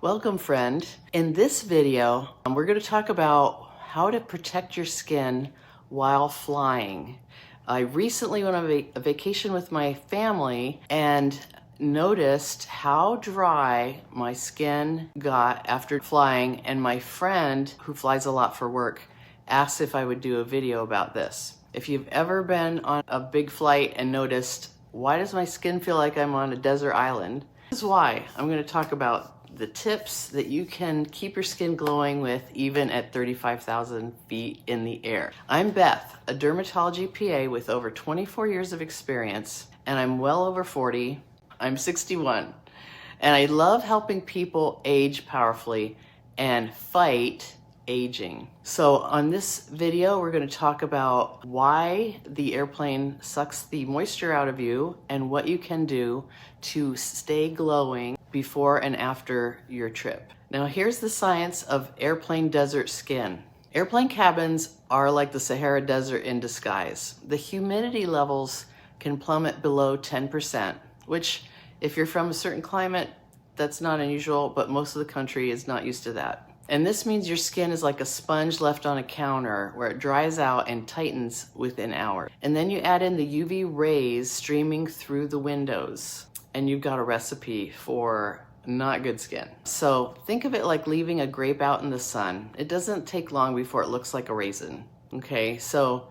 Welcome, friend. In this video, we're going to talk about how to protect your skin while flying. I recently went on a vacation with my family and noticed how dry my skin got after flying, and my friend, who flies a lot for work, asked if I would do a video about this. If you've ever been on a big flight and noticed, why does my skin feel like I'm on a desert island? This is why. I'm going to talk about the tips that you can keep your skin glowing with even at 35,000 feet in the air. I'm Beth, a dermatology PA with over 24 years of experience, and I'm well over 40. I'm 61, and I love helping people age powerfully and fight aging. So on this video, we're going to talk about why the airplane sucks the moisture out of you and what you can do to stay glowing before and after your trip. Now here's the science of airplane desert skin. Airplane cabins are like the Sahara Desert in disguise. The humidity levels can plummet below 10%, which if you're from a certain climate, that's not unusual, but most of the country is not used to that. And this means your skin is like a sponge left on a counter where it dries out and tightens within hours. And then you add in the UV rays streaming through the windows, and you've got a recipe for not good skin. So think of it like leaving a grape out in the sun. It doesn't take long before it looks like a raisin. Okay, so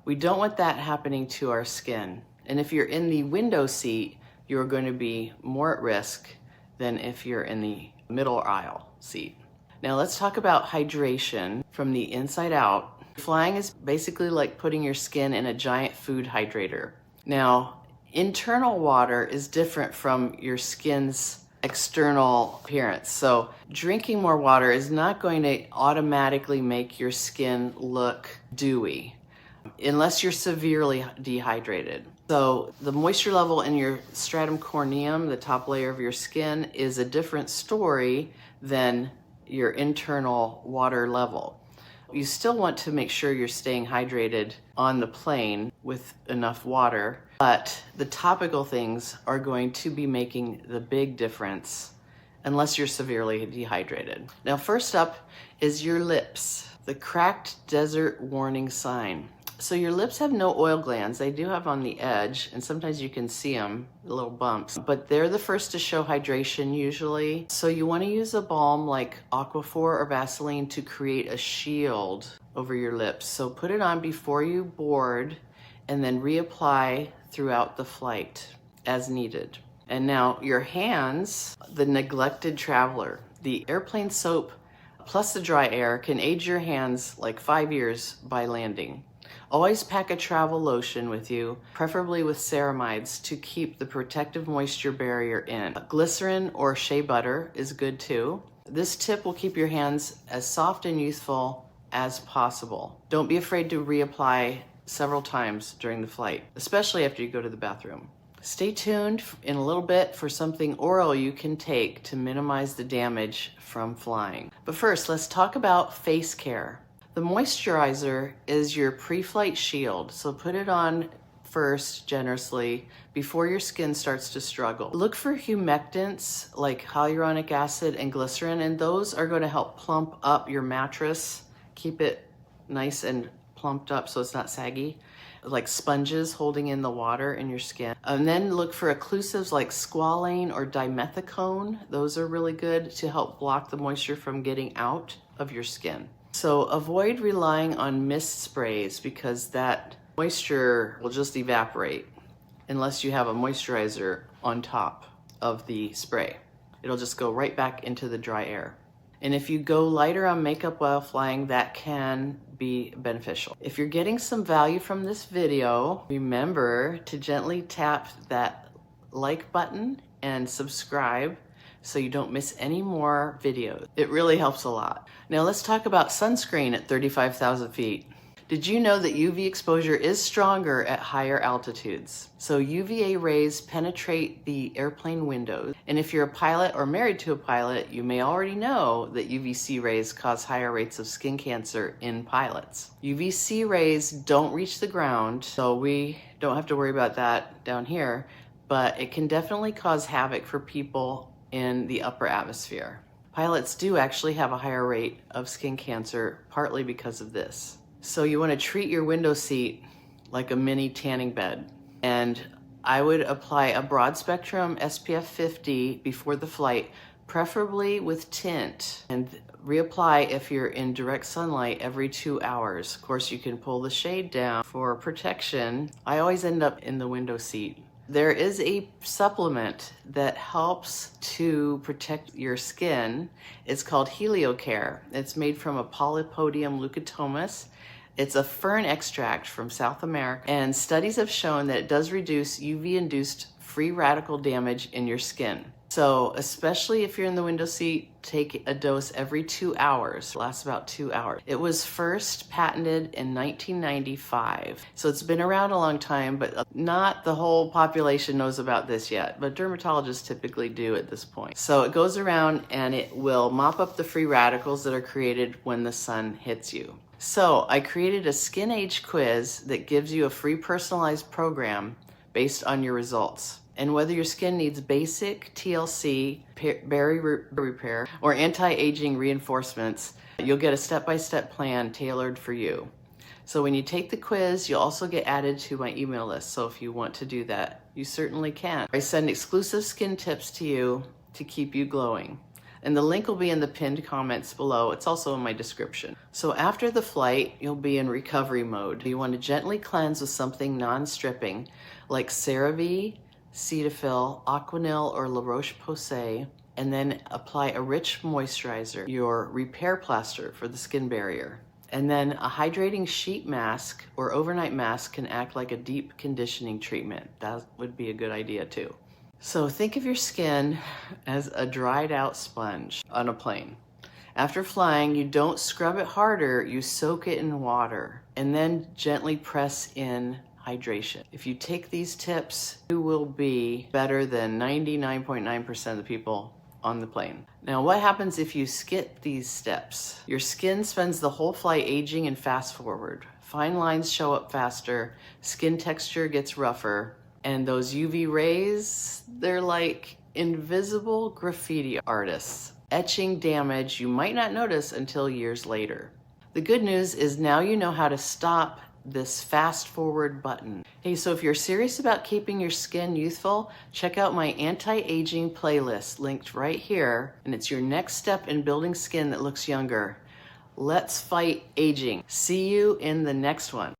we don't want that happening to our skin. And if you're in the window seat, you're going to be more at risk than if you're in the middle aisle seat. Now let's talk about hydration from the inside out. Flying is basically like putting your skin in a giant food hydrator. Now, internal water is different from your skin's external appearance. So drinking more water is not going to automatically make your skin look dewy unless you're severely dehydrated. So the moisture level in your stratum corneum, the top layer of your skin, is a different story than your internal water level. You still want to make sure you're staying hydrated on the plane with enough water, but the topical things are going to be making the big difference unless you're severely dehydrated. Now, first up is your lips, the cracked desert warning sign. So your lips have no oil glands. They do have on the edge, and sometimes you can see them, the little bumps, but they're the first to show hydration usually. So you want to use a balm like Aquaphor or Vaseline to create a shield over your lips. So put it on before you board and then reapply throughout the flight as needed. And now your hands, the neglected traveler. The airplane soap plus the dry air can age your hands like 5 years by landing. Always pack a travel lotion with you, preferably with ceramides, to keep the protective moisture barrier in. Glycerin or shea butter is good too. This tip will keep your hands as soft and youthful as possible. Don't be afraid to reapply several times during the flight, especially after you go to the bathroom. Stay tuned in a little bit for something oral you can take to minimize the damage from flying. But first, let's talk about face care. The moisturizer is your pre-flight shield, so put it on first generously before your skin starts to struggle. Look for humectants like hyaluronic acid and glycerin, and those are going to help plump up your mattress, keep it nice and plumped up so it's not saggy, like sponges holding in the water in your skin. And then look for occlusives like squalane or dimethicone. Those are really good to help block the moisture from getting out of your skin. So avoid relying on mist sprays because that moisture will just evaporate unless you have a moisturizer on top of the spray. It'll just go right back into the dry air. And if you go lighter on makeup while flying, that can be beneficial. If you're getting some value from this video, remember to gently tap that like button and subscribe so you don't miss any more videos. It really helps a lot. Now let's talk about sunscreen at 35,000 feet. Did you know that UV exposure is stronger at higher altitudes? So UVA rays penetrate the airplane windows. And if you're a pilot or married to a pilot, you may already know that UVC rays cause higher rates of skin cancer in pilots. UVC rays don't reach the ground, so we don't have to worry about that down here, but it can definitely cause havoc for people in the upper atmosphere. Pilots do actually have a higher rate of skin cancer, partly because of this. So you want to treat your window seat like a mini tanning bed. And I would apply a broad spectrum SPF 50 before the flight, preferably with tint, and reapply if you're in direct sunlight every 2 hours. Of course, you can pull the shade down for protection. I always end up in the window seat. There is a supplement that helps to protect your skin. It's called Heliocare. It's made from a Polypodium leucotomus. It's a fern extract from South America, and studies have shown that it does reduce UV-induced free radical damage in your skin. So especially if you're in the window seat, take a dose every 2 hours. It lasts about 2 hours. It was first patented in 1995. So it's been around a long time, but not the whole population knows about this yet. But dermatologists typically do at this point. So it goes around and it will mop up the free radicals that are created when the sun hits you. So I created a skin age quiz that gives you a free personalized program based on your results. And whether your skin needs basic TLC, barrier repair, or anti-aging reinforcements, you'll get a step-by-step plan tailored for you. So when you take the quiz, you'll also get added to my email list. So if you want to do that, you certainly can. I send exclusive skin tips to you to keep you glowing. And the link will be in the pinned comments below. It's also in my description. So after the flight, you'll be in recovery mode. You want to gently cleanse with something non-stripping like CeraVe, Cetaphil, Aquanil, or La Roche-Posay, and then apply a rich moisturizer, your repair plaster for the skin barrier. And then a hydrating sheet mask or overnight mask can act like a deep conditioning treatment. That would be a good idea too. So think of your skin as a dried out sponge on a plane. After flying, you don't scrub it harder, you soak it in water and then gently press in hydration. If you take these tips, you will be better than 99.9% of the people on the plane. Now, what happens if you skip these steps? Your skin spends the whole flight aging and fast forward. Fine lines show up faster, skin texture gets rougher, and those UV rays, they're like invisible graffiti artists, etching damage you might not notice until years later. The good news is now you know how to stop this fast forward button. Hey, so if you're serious about keeping your skin youthful, check out my anti-aging playlist linked right here, and it's your next step in building skin that looks younger. Let's fight aging. See you in the next one.